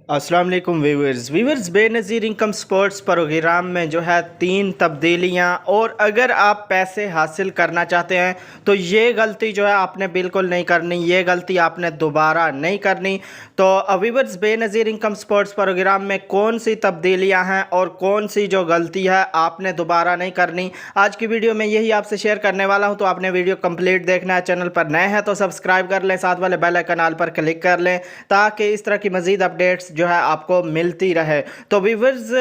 अस्सलाम वालेकुम viewers Benazir Income Support Programme में जो है 3 तब्दीलियां, और अगर आप पैसे हासिल करना चाहते हैं तो ये गलती जो है आपने बिल्कुल नहीं करनी, ये गलती आपने दोबारा नहीं करनी। तो viewers Benazir Income Support Programme में कौन सी तब्दीलियां हैं और कौन सी जो गलती है आपने दोबारा नहीं करनी, आज की वीडियो में यही आपसे शेयर करने वाला हूं। तो आपने वीडियो कंप्लीट देखना है, चैनल पर नए हैं तो सब्सक्राइब कर लें, साथ वाले बेल आइकन पर क्लिक कर लें ताकि इस तरह की मज़ीद अपडेट्स जो है आपको मिलती रहे। तो व्यूअर्स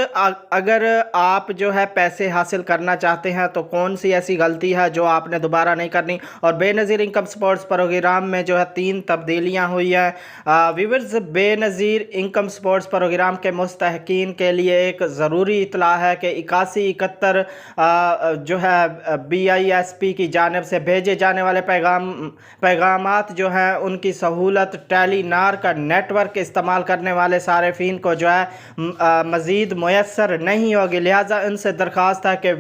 अगर आप जो है पैसे हासिल करना चाहते हैं तो कौन सी ऐसी गलती है जो आपने दोबारा नहीं करनी। और बेनज़ीर इनकम स्पोर्ट्स प्रोग्राम में जो है 3 तब्दीलियां हुई हैं। Viewers Benazir Income Support Programme के मुस्तहकीन के लिए एक ज़रूरी इतला है कि 8171 जो है BISP की जानिब से भेजे जाने वाले पैगामात जो हैं उनकी सहूलत टेलीनार का नेटवर्क इस्तेमाल करने वाले सारिफिन को जो है मज़ीद मुयस्सर नहीं होगी। लिहाजा उनसे दरख्वास्त है कि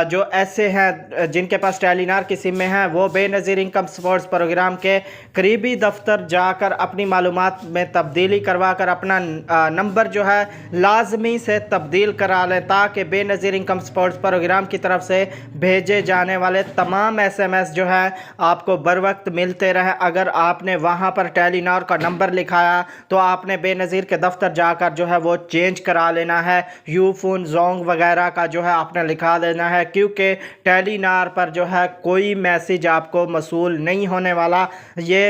जो ऐसे हैं जिनके पास टेलीनार की सिमें हैं वो बेनज़ीर इनकम स्पोर्ट्स प्रोग्राम के करीबी दफ्तर जाकर अपनी मालूमात में तब्दीली करवा कर अपना नंबर जो है लाजमी से तब्दील करा लें ताकि बेनज़ीर इनकम स्पोर्ट्स प्रोग्राम की तरफ से भेजे जाने वाले तमाम SMS जो है आपको बर वक्त मिलते रहे। अगर आपने वहाँ पर टेलीनार का नंबर लिखाया तो आपने बेनज़ीर के दफ्तर जाकर जो है वो चेंज करा लेना है। यूफोन जोंग वगैरह का जो है आपने लिखा लेना है, क्योंकि टेलीनार पर जो है कोई मैसेज आपको मसूल नहीं होने वाला। ये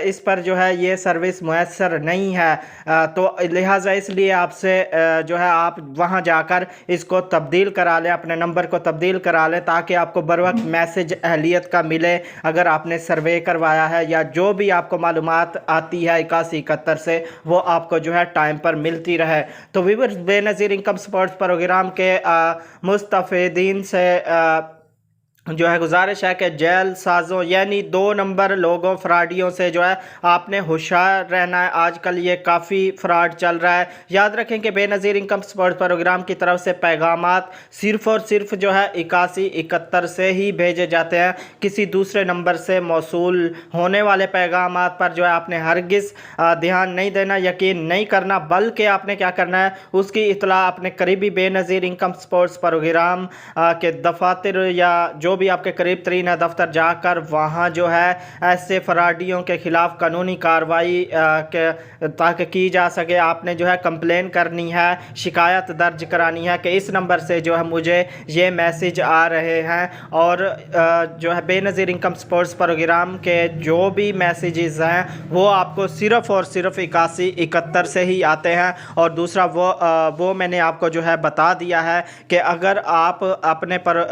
इस पर जो है ये सर्विस मुयस्सर नहीं है। तो लिहाजा इसलिए आपसे जो है आप वहां जाकर इसको तब्दील करा लें, अपने नंबर को तब्दील करा लें ताकि आपको बर वक्त मैसेज अहलियत का मिले। अगर आपने सर्वे करवाया है या जो भी आपको मालूमात आती है 8171 से वो आपको जो है टाइम पर मिलती रहे। तो viewers Benazir Income Support Programme के मुस्तफ़ीदीन से जो है गुजारिश है कि जेल साजों यानी 2 नंबर लोगों फ्रॉडियों से जो है आपने होशियार रहना है। आजकल ये काफ़ी फ्रॉड चल रहा है। याद रखें कि बेनज़ीर इनकम स्पोर्ट्स प्रोग्राम की तरफ से पैगामात सिर्फ़ और सिर्फ जो है 8171 से ही भेजे जाते हैं। किसी दूसरे नंबर से मौसूल होने वाले पैगामात पर जो है आपने हरगिज़ ध्यान नहीं देना, यकीन नहीं करना, बल्कि आपने क्या करना है उसकी इतला अपने करीबी बेनज़ीर इनकम स्पोर्ट्स प्रोग्राम के दफातर या जो भी आपके करीब तरीन है दफ्तर जाकर वहाँ जो है ऐसे फराडियों के ख़िलाफ़ कानूनी कार्रवाई ताकि की जा सके। आपने जो है कंप्लेन करनी है, शिकायत दर्ज करानी है कि इस नंबर से जो है मुझे ये मैसेज आ रहे हैं। और जो है बेनज़ीर इनकम स्पोर्ट्स प्रोग्राम के जो भी मैसेजेस हैं वो आपको सिर्फ़ और सिर्फ 8171 से ही आते हैं। और दूसरा वो मैंने आपको जो है बता दिया है कि अगर आप अपने पर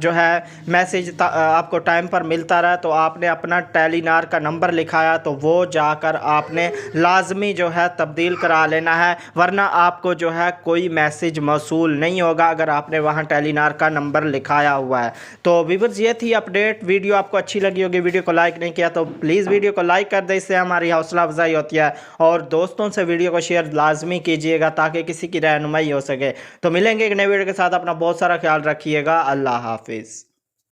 जो है मैसेज आपको टाइम पर मिलता रहा तो आपने अपना टेलीनार का नंबर लिखाया तो वो जाकर आपने लाजमी जो है तब्दील करा लेना है, वरना आपको जो है कोई मैसेज मौसूल नहीं होगा अगर आपने वहाँ टेलीनार का नंबर लिखाया हुआ है। तो व्यूअर्स ये थी अपडेट। वीडियो आपको अच्छी लगी होगी, वीडियो को लाइक नहीं किया तो प्लीज़ वीडियो को लाइक कर दें, इससे हमारी हौसला अफजाई होती है। और दोस्तों से वीडियो को शेयर लाजमी कीजिएगा ताकि किसी की रहनुमाई हो सके। तो मिलेंगे एक नए वीडियो के साथ, अपना बहुत सारा ख्याल रखिएगा। अल्लाह हाफिज़।